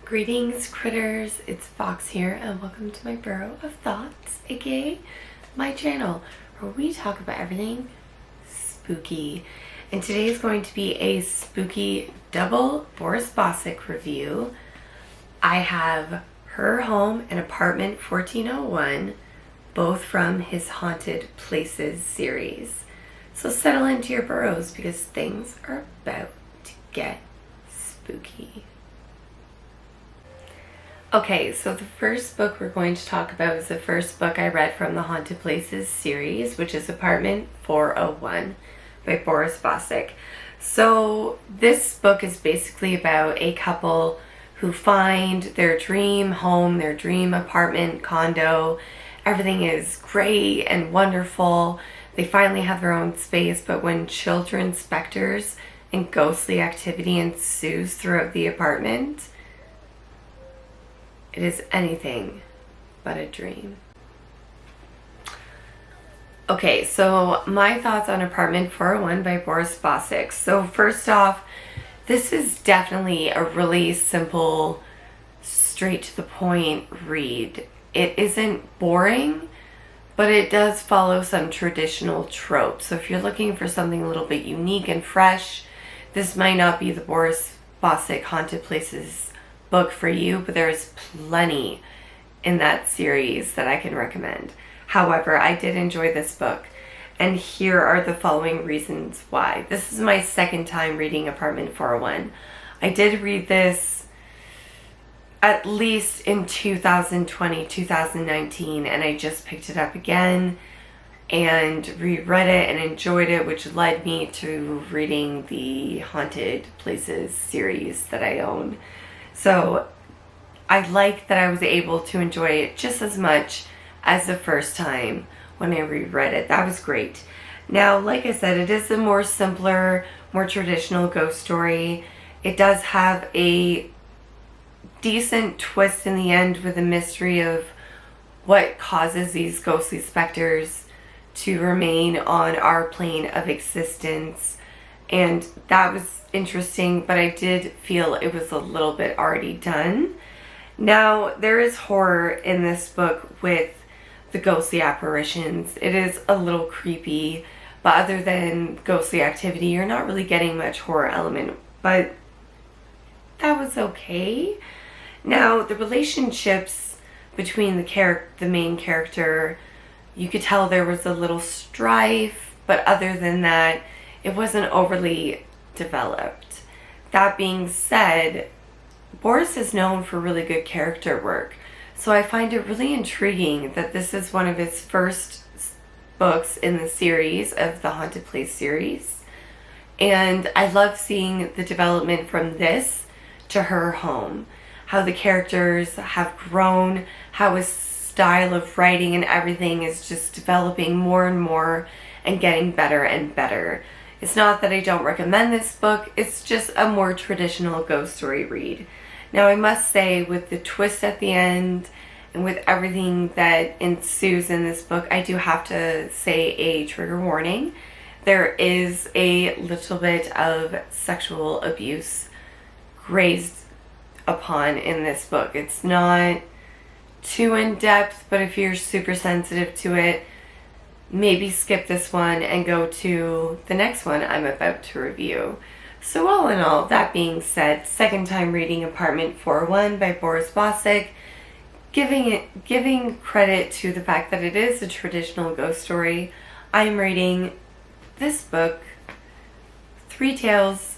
Greetings, critters. It's Fox here, and welcome to my Burrow of Thoughts, aka my channel, where we talk about everything spooky. And today is going to be a spooky double Boris Bacic review. I have Her Home and Apartment 1401, both from his Haunted Places series. So settle into your burrows because things are about to get spooky. Okay, so the first book we're going to talk about is the first book I read from the Haunted Places series, which is Apartment 401 by Boris Bacic. So this book is basically about a couple who find their dream home, their dream apartment, condo. Everything is great and wonderful. They finally have their own space, but when children, specters, and ghostly activity ensues throughout the apartment, it is anything but a dream. Okay, so my thoughts on Apartment 401 by Boris Bacic. So first off, this is definitely a really simple, straight to the point read. It isn't boring, but it does follow some traditional tropes. So if you're looking for something a little bit unique and fresh, this might not be the Boris Bacic Haunted Places book for you, but there's plenty in that series that I can recommend. However, I did enjoy this book, and here are the following reasons why. This is my second time reading Apartment 401. I did read this at least in 2020, 2019, and I just picked it up again and reread it and enjoyed it, which led me to reading the Haunted Places series that I own. So I like that I was able to enjoy it just as much as the first time when I reread it. That was great. Now, like I said, it is a more simpler, more traditional ghost story. It does have a decent twist in the end with a mystery of what causes these ghostly specters to remain on our plane of existence. And that was interesting, but I did feel it was a little bit already done. Now, there is horror in this book with the ghostly apparitions. It is a little creepy, but other than ghostly activity, you're not really getting much horror element, but that was okay. Now, the relationships between the main character, you could tell there was a little strife, but other than that, it wasn't overly developed. That being said, Boris is known for really good character work, so I find it really intriguing that this is one of his first books in the series of the Haunted Place series, and I love seeing the development from this to Her Home, how the characters have grown, how his style of writing and everything is just developing more and more and getting better and better. It's not that I don't recommend this book, it's just a more traditional ghost story read. Now, I must say, with the twist at the end and with everything that ensues in this book, I do have to say a trigger warning. There is a little bit of sexual abuse grazed upon in this book. It's not too in-depth, but if you're super sensitive to it, maybe skip this one and go to the next one I'm about to review. So all in all, that being said, second time reading Apartment 401 by Boris Bacic, giving credit to the fact that it is a traditional ghost story, I'm rating this book 3 tails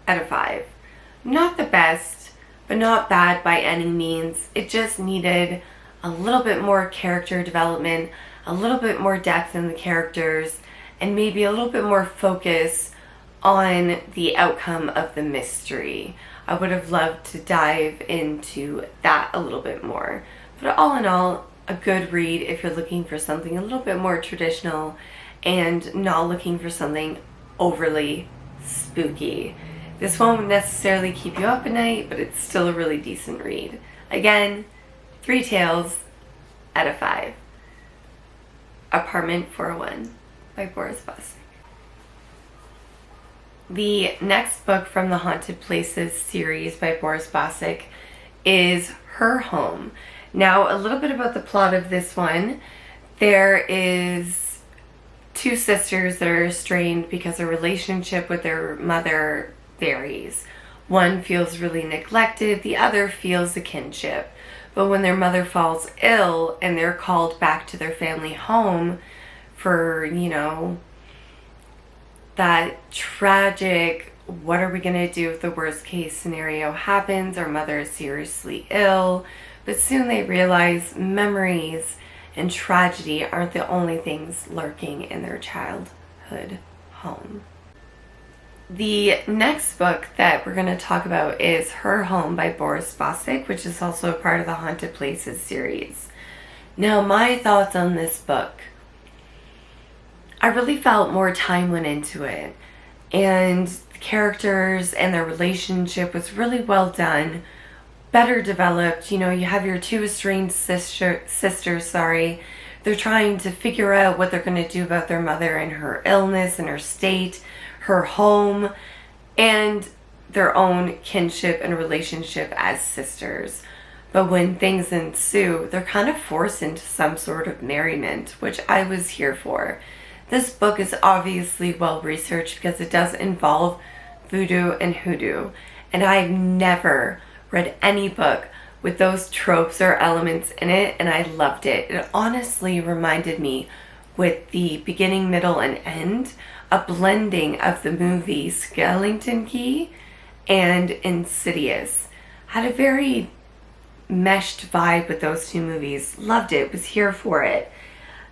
out of 5. Not the best, but not bad by any means. It just needed a little bit more character development, a little bit more depth in the characters, and maybe a little bit more focus on the outcome of the mystery. I would have loved to dive into that a little bit more. But all in all, a good read if you're looking for something a little bit more traditional and not looking for something overly spooky. This won't necessarily keep you up at night, but it's still a really decent read. Again, 3 tails out of 5. Apartment 401 by Boris Bacic. The next book from the Haunted Places series by Boris Bacic is Her Home. Now, a little bit about the plot of this one. There is 2 sisters that are estranged because their relationship with their mother varies. One feels really neglected, the other feels a kinship. But when their mother falls ill and they're called back to their family home for, you know, that tragic, what are we going to do if the worst case scenario happens? Our mother is seriously ill. But soon they realize memories and tragedy aren't the only things lurking in their childhood home. The next book that we're going to talk about is Her Home by Boris Bacic, which is also a part of the Haunted Places series. Now, my thoughts on this book. I really felt more time went into it, and the characters and their relationship was really well done, better developed. You know, you have your 2 estranged sisters, they're trying to figure out what they're going to do about their mother and her illness and her state, her home, and their own kinship and relationship as sisters. But when things ensue, they're kind of forced into some sort of merriment, which I was here for. This book is obviously well researched because it does involve voodoo and hoodoo, and I've never read any book with those tropes or elements in it, and I loved it. It honestly reminded me, with the beginning, middle, and end, a blending of the movie Skellington Key and Insidious. Had a very meshed vibe with those 2 movies. Loved it. Was here for it.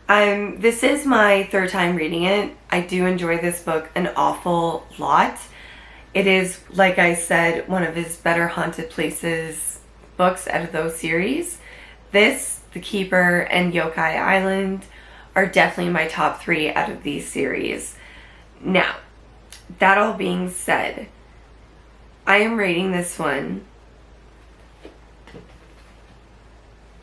This is my 3rd time reading it. I do enjoy this book an awful lot. It is, like I said, one of his better Haunted Places books out of those series. This, The Keeper, and Yokai Island are definitely my top 3 out of these series. Now, that all being said, I am rating this one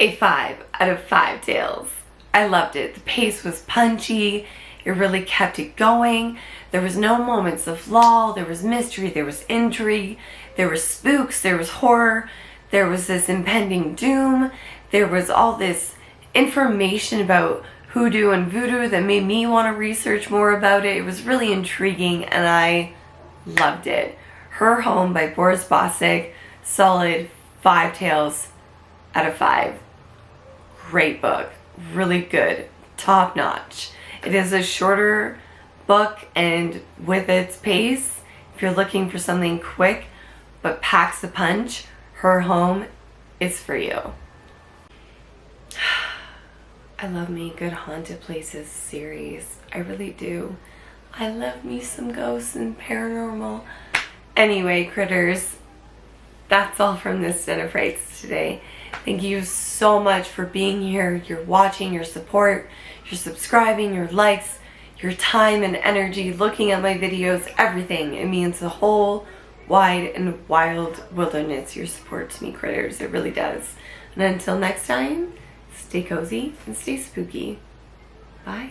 a 5 out of 5 tails. I loved it. The pace was punchy. It really kept it going. There was no moments of lull. There was mystery. There was intrigue. There was spooks. There was horror. There was this impending doom. There was all this information about hoodoo and voodoo that made me want to research more about it. It was really intriguing, and I loved it. Her Home by Boris Bacic, solid 5 tails out of 5. Great book. Really good. Top notch. It is a shorter book, and with its pace, if you're looking for something quick but packs a punch, Her Home is for you. I love me a good Haunted Places series. I really do. I love me some ghosts and paranormal. Anyway, critters, that's all from this Den of Frights today. Thank you so much for being here, your watching, your support, your subscribing, your likes, your time and energy, looking at my videos, everything. It means a whole wide and wild wilderness, your support to me, critters. It really does. And until next time, stay cozy and stay spooky. Bye.